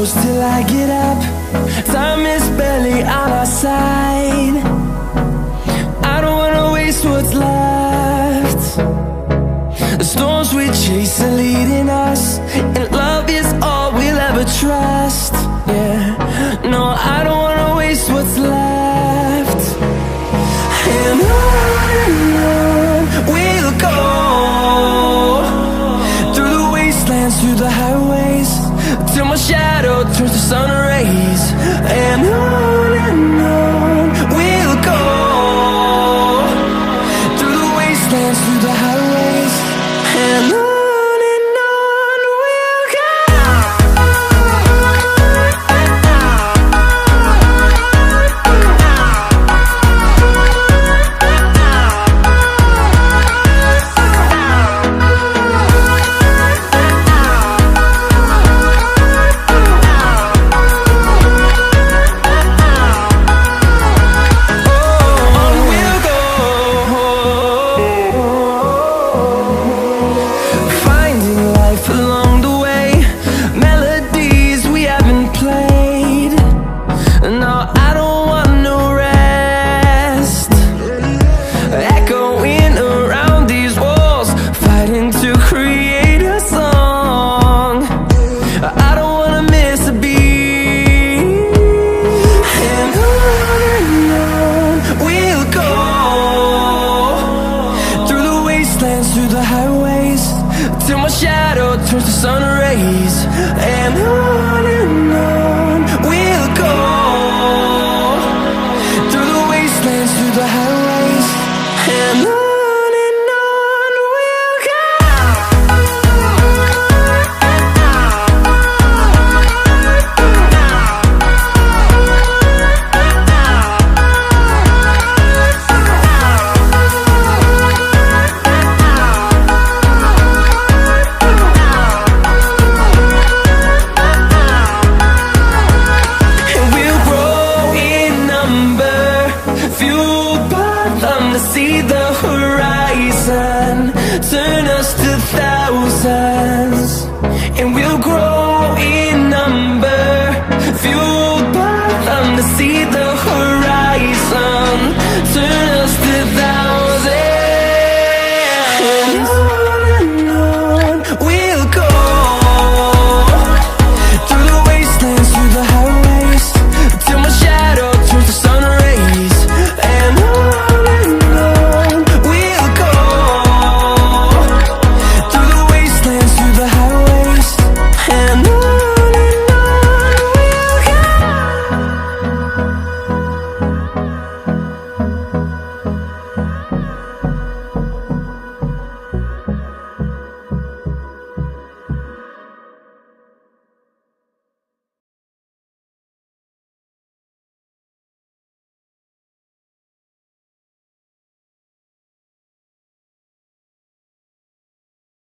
close till I get up. Time is barely on our side. I don't wanna waste what's left. The storms we chase are leading us, and love is all we'll ever trust. Yeah, no, I don't wanna waste what's left. And on we'll go, through the wastelands, through the highways, till my shadow turns to sun rays. And on we'll go, through the wastelands, through the highways, and on we'll go. Through the highways, till my shadow turns to sun rays. And on we'll go, through the wastelands, through the highways, and on we'll go. To see the horizon turn us to thousands, and we'll grow in number, fueled by them to see the horizon.